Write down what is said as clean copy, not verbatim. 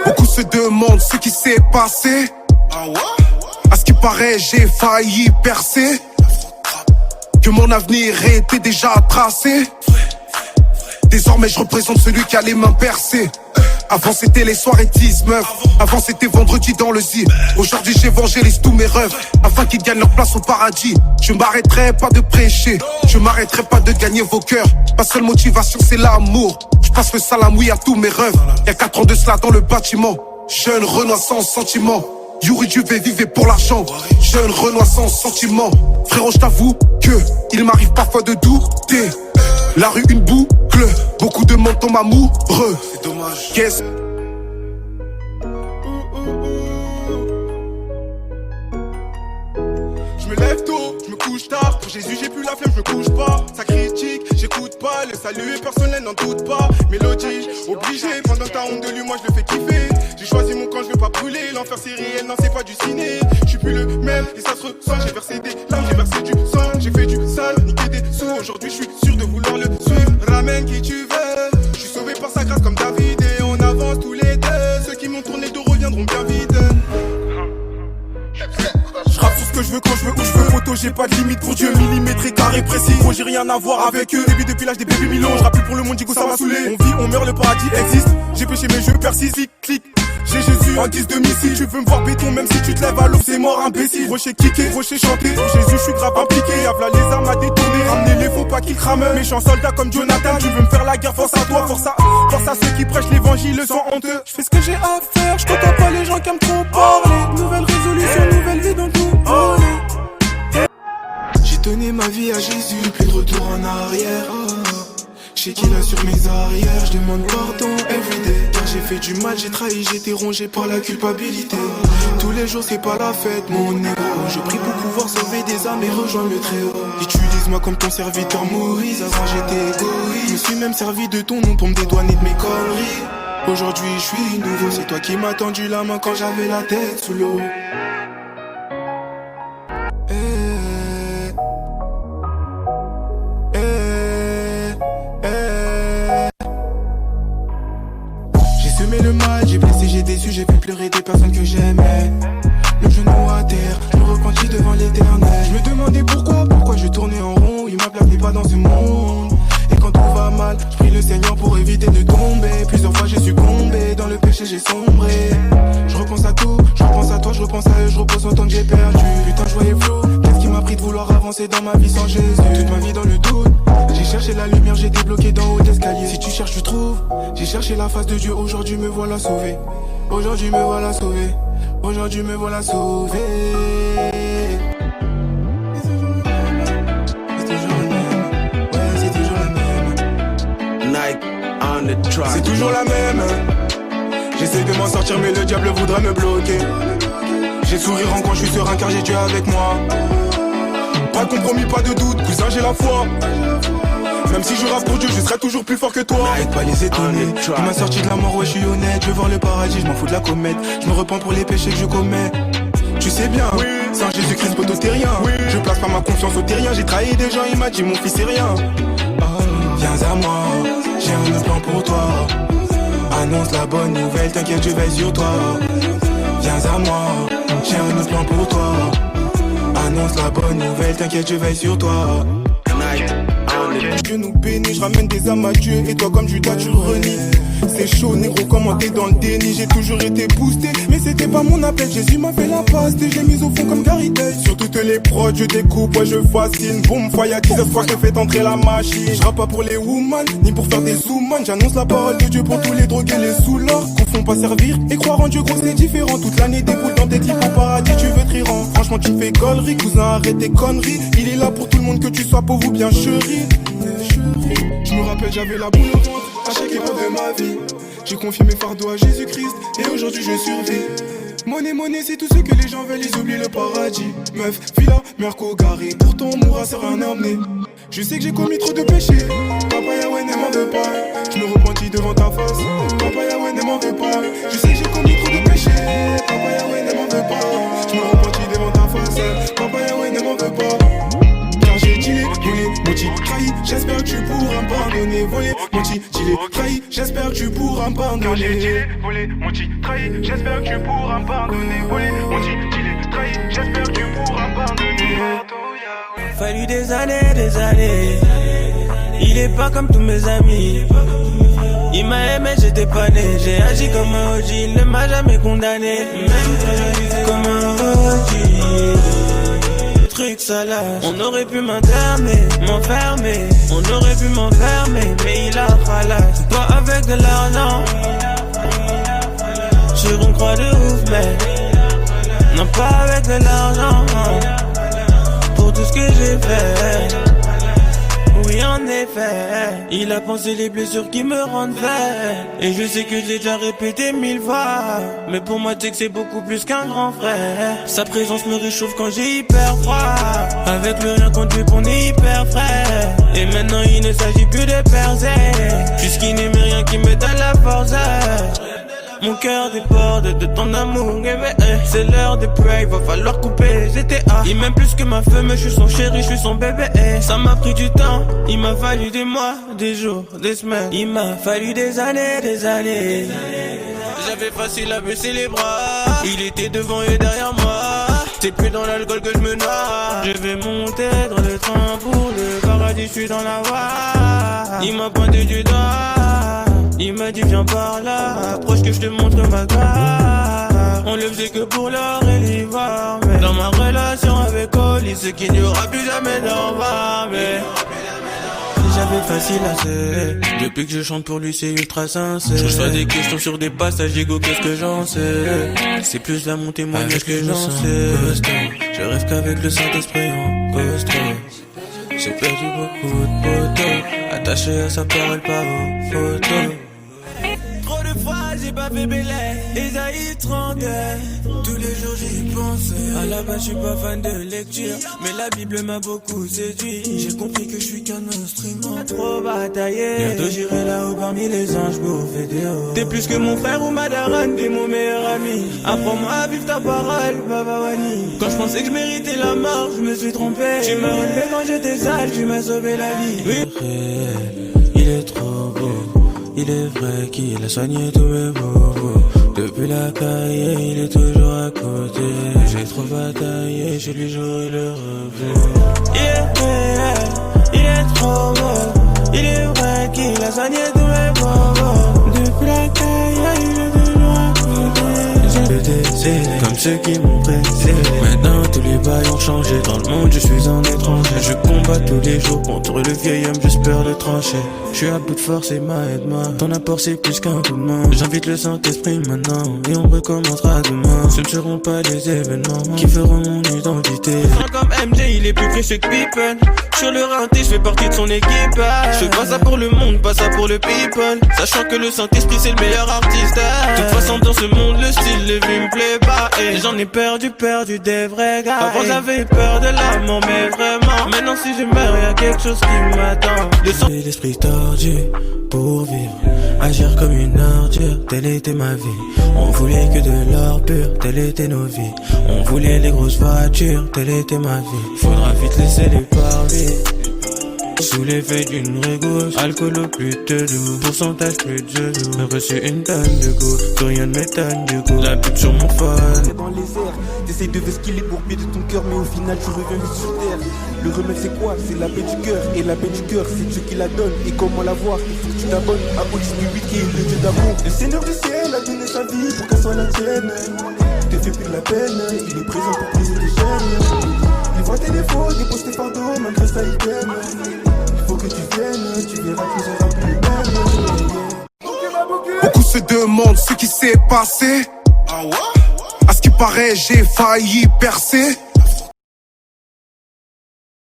Beaucoup se demandent ce qui s'est passé. À ce qui paraît, j'ai failli percer. Que mon avenir était déjà tracé. Désormais je représente celui qui a les mains percées. Avant c'était les soirées 19. Avant c'était vendredi dans le Z. Aujourd'hui j'évangélise tous mes rêves afin qu'ils gagnent leur place au paradis. Je m'arrêterai pas de prêcher. Je m'arrêterai pas de gagner vos cœurs. Ma seule motivation c'est l'amour. Je passe le salamoui à tous mes rêves. Y'a 4 ans de cela dans le bâtiment. Jeune Renoir sans sentiment. Yuri Juve vivait pour l'argent. Jeune Renoir sans sentiment. Frérot je t'avoue que il m'arrive parfois de douter. La rue une boucle, beaucoup de monde tombent amoureux. C'est dommage. Qu'est-ce Je me lève tôt, je me couche tard. Pour Jésus j'ai plus la flemme, je me couche pas. Ça critique, j'écoute pas. Le salut est personnel, n'en doute pas. Mélodie, obligé, pendant ta honte de lui, moi je le fais kiffer. J'ai choisi mon camp, je veux pas brûler. L'enfer c'est réel, non c'est pas du ciné. Je suis plus le même, et ça se ressent. J'ai versé des larmes, j'ai versé du sang. J'ai fait du sale, niqué des sous. Aujourd'hui je suis sûr de vouloir le suivre. Ramène qui tu veux. Je suis sauvé par sa grâce comme David. Et on avance tous les deux. Ceux qui m'ont tourné le dos reviendront bien vite. Je rappe sur ce que je veux, quand je veux, où je veux. Photo, j'ai pas de limite pour Dieu. Millimètre carré précis. Gros, j'ai rien à voir avec eux. Début depuis l'âge des bébés Milo. Je rappe plus pour le monde, Digo, ça m'a saoulé. On vit, on meurt, le paradis existe. J'ai péché mais je persiste. Clic. J'ai Jésus en guise de missile. Tu veux me voir béton, même si tu te lèves à l'eau, c'est mort imbécile. Rocher kické, rocher chanté. Pour Jésus, je suis grave impliqué. Y'a les armes à détourner. Ramener les faux pas qui crament. Méchant soldat comme Jonathan. Tu veux me faire la guerre, force à toi, force à ceux qui prêchent l'évangile sans honteux. Je fais ce que j'ai à faire, je t'entends pas les gens qui aiment trop parler. Nouvelle résolution, nouvelle vie dans tout voler. J'ai donné ma vie à Jésus, plus de retour en arrière. Je sais qu'il a sur mes arrières, je demande pardon everyday. Car j'ai fait du mal, j'ai trahi, j'ai été rongé par la culpabilité. Tous les jours c'est pas la fête mon négro. Je prie pour pouvoir sauver des âmes et rejoindre le très haut. Utilise-moi comme ton serviteur Maurice. Avant j'étais égoïste, je me suis même servi de ton nom pour me dédouaner de mes conneries. Aujourd'hui je suis nouveau, c'est toi qui m'as tendu la main quand j'avais la tête sous l'eau. Semé le mal, j'ai blessé, j'ai déçu, j'ai fait pleurer des personnes que j'aimais. Le genou à terre, je me repentis devant l'éternel. Je me demandais pourquoi je tournais en rond. Il m'appelait pas dans ce monde. Et quand tout va mal, je prie le Seigneur pour éviter de tomber. Plusieurs fois j'ai succombé, dans le péché j'ai sombré. Je repense à tout, je repense à toi, je repense à eux, je repose autant que j'ai perdu. Putain, je voyais flou, qu'est-ce qui m'a pris de vouloir avancer dans ma vie sans Jésus? Toute ma vie dans le doute, j'ai cherché la lumière, j'étais bloqué dans haut d'escalier. Si tu cherches, tu trouves. J'ai cherché la face de Dieu, aujourd'hui me voilà sauvé. Aujourd'hui me voilà sauvé. Aujourd'hui me voilà sauvé. C'est toujours la même. J'essaie de m'en sortir mais le diable voudrait me bloquer. J'ai sourire en coin, je suis serein car j'ai Dieu avec moi. Pas de compromis, pas de doute, cousin j'ai la foi. Même si je rappe pour Dieu, je serai toujours plus fort que toi. N'arrête pas les étonner. Tu m'as sorti de la mort, ouais je suis honnête. Je veux voir le paradis, je m'en fous de la comète. Je me repens pour les péchés que je commets. Tu sais bien, oui. Sans Jésus-Christ, poteau t'es rien, oui. Je place pas ma confiance au terrien. J'ai trahi des gens, il m'a dit mon fils c'est rien. Viens à moi, j'ai un plan pour toi. Annonce la bonne nouvelle, t'inquiète je veille sur toi. Viens à moi, j'ai un plan pour toi. Annonce la bonne nouvelle, t'inquiète je veille sur toi. Dieu nous bénit, je ramène des âmes à Dieu. Et toi comme Judas tu renies. C'est chaud négro, comment t'es dans le déni. J'ai toujours été boosté, mais c'était pas mon appel. Jésus m'a fait la passe, et je l'ai mise au fond comme Carité. Sur toutes les prods, je découpe, ouais je fascine. Boum, fois y'a 19 fois que je fais entrer la machine. Je rappe pas pour les woman, ni pour faire des sous-man. J'annonce la parole de Dieu pour tous les drogués, les sous-lords. Confond pas servir et croire en Dieu gros c'est différent. Toute l'année déboule dans tes clips au paradis, tu veux te rire. Franchement tu me fais gollerie, cousin arrête tes conneries. Il est là pour tout le monde que tu sois pauvre ou bien chéri. Je me rappelle j'avais la boule au ventre à chaque épreuve de ma vie. J'ai confié mes fardeaux à Jésus-Christ et aujourd'hui je survis. Monnaie, c'est tout ce que les gens veulent, ils oublient le paradis. Meuf, villa, Merco garé, pourtant on mourra sans rien emmener. Je sais que j'ai commis trop de péchés, Papa Yahweh ne m'en veut pas. Je me repentis devant ta face, Papa Yahweh ne m'en veut pas. Je sais que j'ai commis trop de péchés, Papa Yahweh ne m'en veut pas. Je me repentis devant ta face, Papa Yahweh ne m'en veut pas. J'ai dealé, volé, menti, trahi. J'espère que tu pourras me pardonner. Volé, menti, dealé, trahi. J'espère que tu pourras pourras me Quand j'ai pardonner. dealé, volé, mon petit trahi, j'espère que tu pourras me pardonner. Volé, mon petit dealé, trahi, j'espère que tu pourras me pardonner. Fallu des années. Il est pas comme tous mes amis. Il m'a aimé, j'étais pas né. J'ai agi comme un OG, il ne m'a jamais condamné. Même comme un OG. Truc salace. On aurait pu m'enfermer. On aurait pu m'enfermer, mais il a falasse. Pas avec de l'argent. Sur une croix de ouf, mais non pas avec de l'argent. Pour tout ce que j'ai fait. Oui en effet, il a pensé les blessures qui me rendent vrai. Et je sais que j'ai déjà répété 1000 fois, mais pour moi tu sais que c'est beaucoup plus qu'un grand frère. Sa présence me réchauffe quand j'ai hyper froid. Avec le rien qu'on lui on est hyper frais. Et maintenant il ne s'agit plus de percer, puisqu'il n'aime rien qui me donne la force. Mon cœur déborde de ton amour, c'est l'heure des plaies, va falloir couper GTA. Il m'aime plus que ma femme, je suis son chéri, je suis son bébé. Ça m'a pris du temps, il m'a fallu des mois, des jours, des semaines. Il m'a fallu des années. J'avais facile à baisser les bras, il était devant et derrière moi. C'est plus dans l'alcool que je me noie. Je vais monter dans le train pour le paradis, je suis dans la voie. Il m'a pointé du doigt, il m'a dit viens par là, approche que je te montre ma gloire. On le faisait que pour l'or et l'ivoire, mais dans ma relation avec Oli, c'est qu'il n'y aura plus jamais d'envoi. Mais j'avais facile à serrer. Depuis que je chante pour lui c'est ultra sincère. Je reçois des questions sur des passages ego, qu'est-ce que j'en sais. C'est plus la mon témoignage que j'en sais. Je rêve qu'avec le Saint-Esprit en costaud. J'ai perdu beaucoup de potos, attaché à sa parole pas aux photos. Trop de fois j'ai pas fait bélé, Esaïe 30. Tous les jours j'y pensais. À la base je suis pas fan de lecture, mais la Bible m'a beaucoup séduit. J'ai compris que je suis qu'un instrument trop bataillé. Bientôt j'irai là-haut parmi les anges pour vidéo. T'es plus que mon frère ou ma daronne, t'es mon meilleur ami. Apprends-moi à vivre ta parole, Baba Wani. Quand je pensais que je méritais la mort, je me suis trompé. Tu m'as relevé quand j'étais sale, tu m'as sauvé la vie. Oui. Il est trop beau. Il est vrai qu'il a soigné tous mes bobos. Depuis la carrière, il est toujours à côté. J'ai trop bataillé, chez lui j'aurai le repos. Il est vrai, il est trop beau. Il est vrai qu'il a soigné tous mes bobos. Depuis la carrière, il est toujours à côté. J'ai décédé comme ceux qui m'ont précédé. Maintenant tous les bails ont changé. Dans le monde je suis un étranger. Je combats tous les jours contre le vieil homme, j'espère le trancher. Je suis à bout de force et aide-moi. Ton apport c'est plus qu'un coup de main. J'invite le Saint-Esprit maintenant et on recommencera demain. Ce ne seront pas les événements qui feront mon identité. Comme MJ il est plus précieux que People. Sur le rinté je fais partie de son équipe. Je fais pas ça pour le monde, pas ça pour le people. Sachant que le Saint-Esprit c'est le meilleur artiste. De toute façon dans ce monde le style de vie me plaît pas. Et j'en ai perdu des vrais gars. Avant j'avais peur de la mort mais vraiment. Maintenant si je meurs y'a quelque chose qui m'attend. Le sang et l'esprit tordu pour vivre. Agir comme une ordure, telle était ma vie. On voulait que de l'or pur, telle était nos vies. On voulait les grosses voitures, telle était ma vie. Faudra vite laisser les parler. Sous l'effet d'une régousse, alcool au plus de doux, pourcentage plus de genoux. J'ai reçu une tonne de goût, que rien ne m'étonne du coup. La pub sur mon phone. Dans les airs, t'essayes de vesquiller pour pied de ton cœur, mais au final tu reviens vite sur terre. Le remède c'est quoi? C'est la paix du cœur. Et la paix du cœur, c'est Dieu qui la donne. Et comment l'avoir? Il faut que tu t'abonnes à OX8 qui est le Dieu d'amour. Le Seigneur du ciel a donné sa vie pour qu'elle soit la tienne. Te fais plus de la peine, il est présent pour briser tes chaînes. Il voit tes défauts, dépose tes fardeaux, malgré ça il t'aime. Faut que tu viennes, tu verras que j'aurai plus de peine. Beaucoup se demandent ce qui s'est passé. À ce qui paraît, j'ai failli percer.